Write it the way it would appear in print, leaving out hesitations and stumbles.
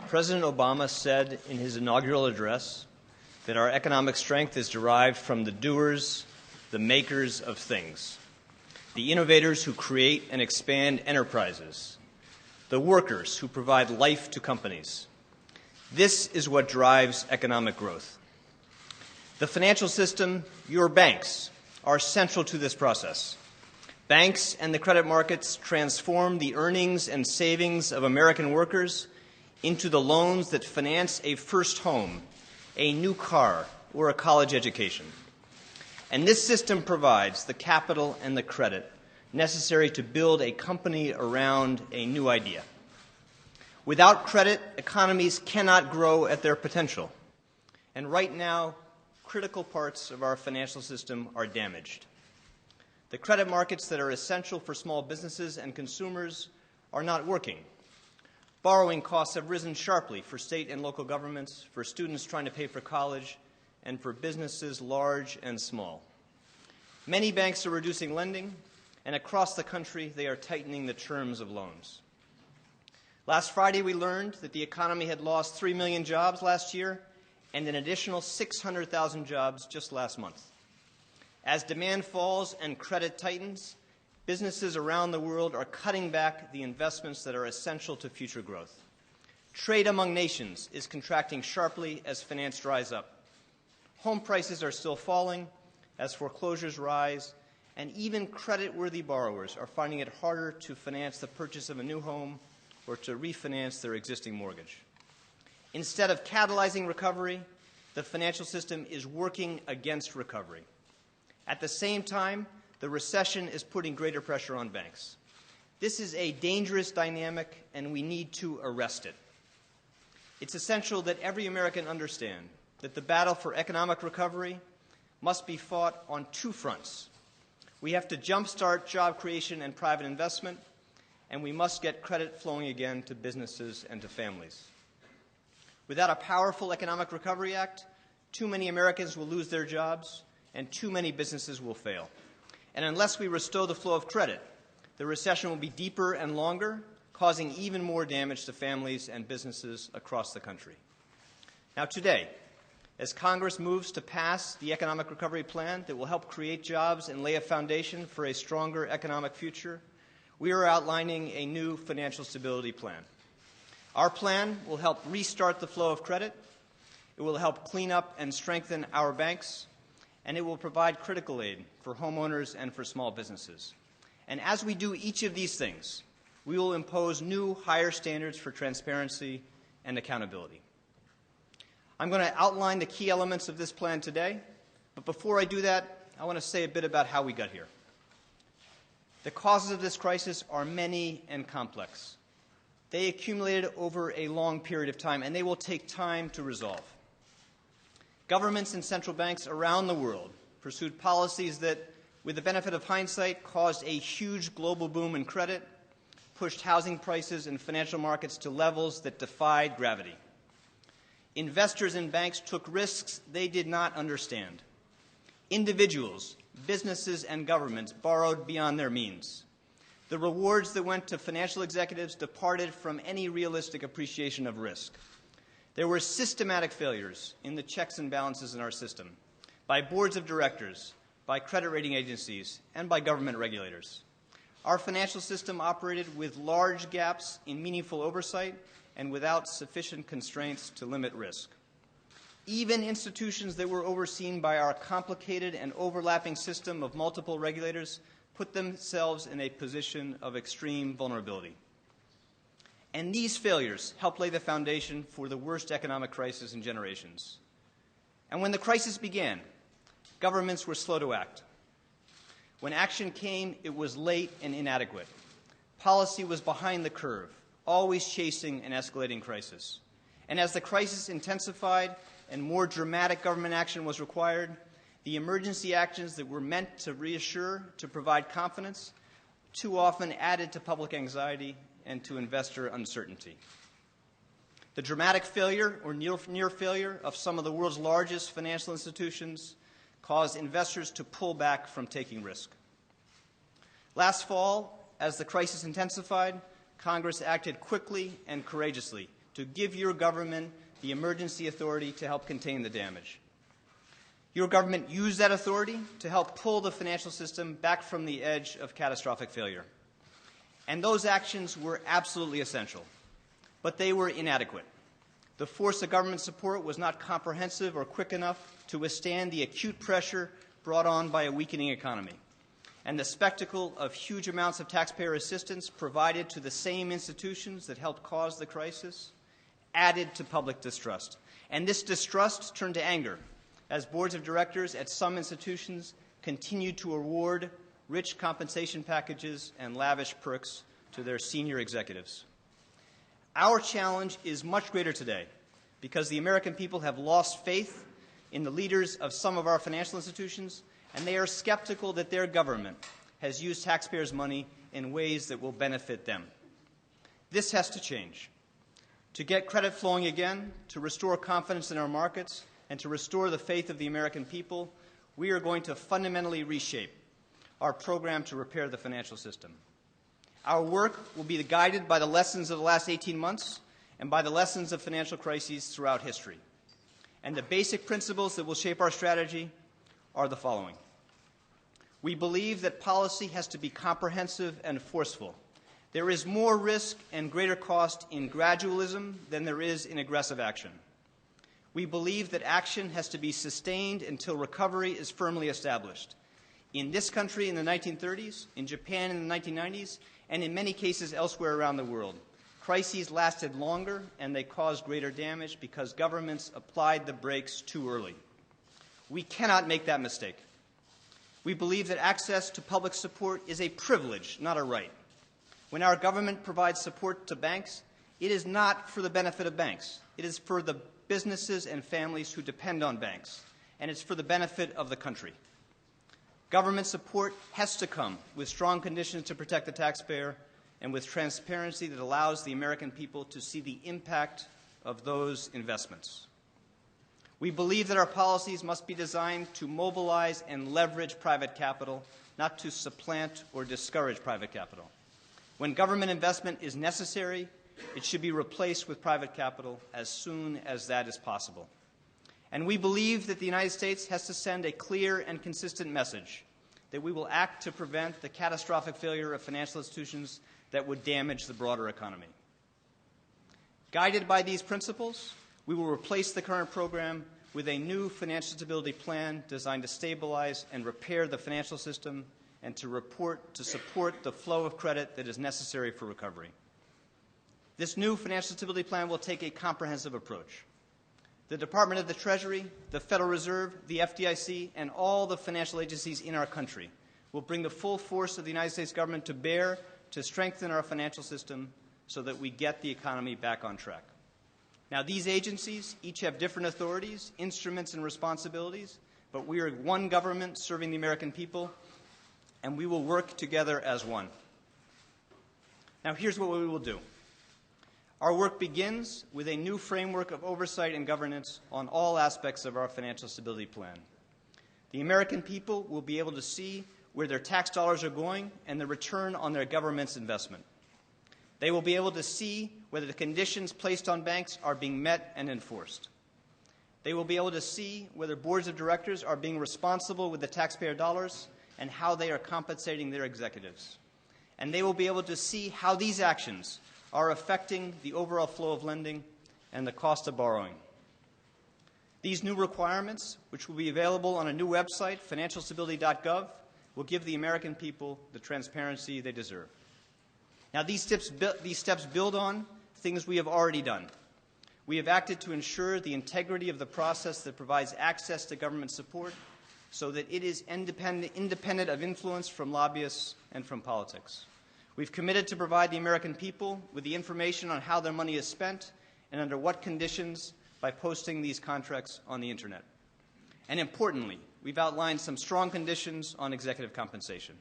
President Obama said in his inaugural address that our economic strength is derived from the doers, the makers of things, the innovators who create and expand enterprises, the workers who provide life to companies. This is what drives economic growth. The financial system, your banks, are central to this process. Banks and the credit markets transform the earnings and savings of American workers into the loans that finance a first home, a new car, or a college education. And this system provides the capital and the credit necessary to build a company around a new idea. Without credit, economies cannot grow at their potential. And right now, critical parts of our financial system are damaged. The credit markets that are essential for small businesses and consumers are not working. Borrowing costs have risen sharply for state and local governments, for students trying to pay for college, and for businesses large and small. Many banks are reducing lending, and across the country they are tightening the terms of loans. Last Friday we learned that the economy had lost 3 million jobs last year and an additional 600,000 jobs just last month. As demand falls and credit tightens, businesses around the world are cutting back the investments that are essential to future growth. Trade among nations is contracting sharply as finance dries up. Home prices are still falling as foreclosures rise, and even credit-worthy borrowers are finding it harder to finance the purchase of a new home or to refinance their existing mortgage. Instead of catalyzing recovery, the financial system is working against recovery. At the same time, the recession is putting greater pressure on banks. This is a dangerous dynamic, and we need to arrest it. It's essential that every American understand that the battle for economic recovery must be fought on two fronts. We have to jumpstart job creation and private investment, and we must get credit flowing again to businesses and to families. Without a powerful Economic Recovery Act, too many Americans will lose their jobs, and too many businesses will fail. And unless we restore the flow of credit, the recession will be deeper and longer, causing even more damage to families and businesses across the country. Now today, as Congress moves to pass the Economic Recovery Plan that will help create jobs and lay a foundation for a stronger economic future, we are outlining a new financial stability plan. Our plan will help restart the flow of credit, it will help clean up and strengthen our banks, and it will provide critical aid for homeowners and for small businesses. And as we do each of these things, we will impose new, higher standards for transparency and accountability. I'm going to outline the key elements of this plan today, but before I do that, I want to say a bit about how we got here. The causes of this crisis are many and complex. They accumulated over a long period of time, and they will take time to resolve. Governments and central banks around the world pursued policies that, with the benefit of hindsight, caused a huge global boom in credit, pushed housing prices and financial markets to levels that defied gravity. Investors and banks took risks they did not understand. Individuals, businesses, and governments borrowed beyond their means. The rewards that went to financial executives departed from any realistic appreciation of risk. There were systematic failures in the checks and balances in our system by boards of directors, by credit rating agencies, and by government regulators. Our financial system operated with large gaps in meaningful oversight and without sufficient constraints to limit risk. Even institutions that were overseen by our complicated and overlapping system of multiple regulators put themselves in a position of extreme vulnerability. And these failures helped lay the foundation for the worst economic crisis in generations. And when the crisis began, governments were slow to act. When action came, it was late and inadequate. Policy was behind the curve, always chasing an escalating crisis. And as the crisis intensified and more dramatic government action was required, the emergency actions that were meant to reassure, to provide confidence, too often added to public anxiety and to investor uncertainty. The dramatic failure or near failure of some of the world's largest financial institutions caused investors to pull back from taking risk. Last fall, as the crisis intensified, Congress acted quickly and courageously to to give your government the emergency authority to help contain the damage. Your government used that authority to help pull the financial system back from the edge of catastrophic failure. And those actions were absolutely essential, but they were inadequate. The force of government support was not comprehensive or quick enough to withstand the acute pressure brought on by a weakening economy. And the spectacle of huge amounts of taxpayer assistance provided to the same institutions that helped cause the crisis added to public distrust. And this distrust turned to anger as boards of directors at some institutions continued to award rich compensation packages and lavish perks to their senior executives. Our challenge is much greater today because the American people have lost faith in the leaders of some of our financial institutions, and they are skeptical that their government has used taxpayers' money in ways that will benefit them. This has to change. To get credit flowing again, to restore confidence in our markets, and to restore the faith of the American people, we are going to fundamentally reshape our program to repair the financial system. Our work will be guided by the lessons of the last 18 months and by the lessons of financial crises throughout history. And the basic principles that will shape our strategy are the following. We believe that policy has to be comprehensive and forceful. There is more risk and greater cost in gradualism than there is in aggressive action. We believe that action has to be sustained until recovery is firmly established. In this country in the 1930s, in Japan in the 1990s, and in many cases elsewhere around the world, crises lasted longer and they caused greater damage because governments applied the brakes too early. We cannot make that mistake. We believe that access to public support is a privilege, not a right. When our government provides support to banks, it is not for the benefit of banks. It is for the businesses and families who depend on banks, and it's for the benefit of the country. Government support has to come with strong conditions to protect the taxpayer and with transparency that allows the American people to see the impact of those investments. We believe that our policies must be designed to mobilize and leverage private capital, not to supplant or discourage private capital. When government investment is necessary, it should be replaced with private capital as soon as that is possible. And we believe that the United States has to send a clear and consistent message that we will act to prevent the catastrophic failure of financial institutions that would damage the broader economy. Guided by these principles, we will replace the current program with a new financial stability plan designed to stabilize and repair the financial system and to support the flow of credit that is necessary for recovery. This new financial stability plan will take a comprehensive approach. The Department of the Treasury, the Federal Reserve, the FDIC, and all the financial agencies in our country will bring the full force of the United States government to bear to strengthen our financial system so that we get the economy back on track. Now, these agencies each have different authorities, instruments, and responsibilities, but we are one government serving the American people, and we will work together as one. Now, here's what we will do. Our work begins with a new framework of oversight and governance on all aspects of our financial stability plan. The American people will be able to see where their tax dollars are going and the return on their government's investment. They will be able to see whether the conditions placed on banks are being met and enforced. They will be able to see whether boards of directors are being responsible with the taxpayer dollars and how they are compensating their executives. And they will be able to see how these actions are affecting the overall flow of lending and the cost of borrowing. These new requirements, which will be available on a new website, financialstability.gov, will give the American people the transparency they deserve. Now, these steps build on things we have already done. We have acted to ensure the integrity of the process that provides access to government support so that it is independent of influence from lobbyists and from politics. We've committed to provide the American people with the information on how their money is spent and under what conditions by posting these contracts on the Internet. And importantly, we've outlined some strong conditions on executive compensation.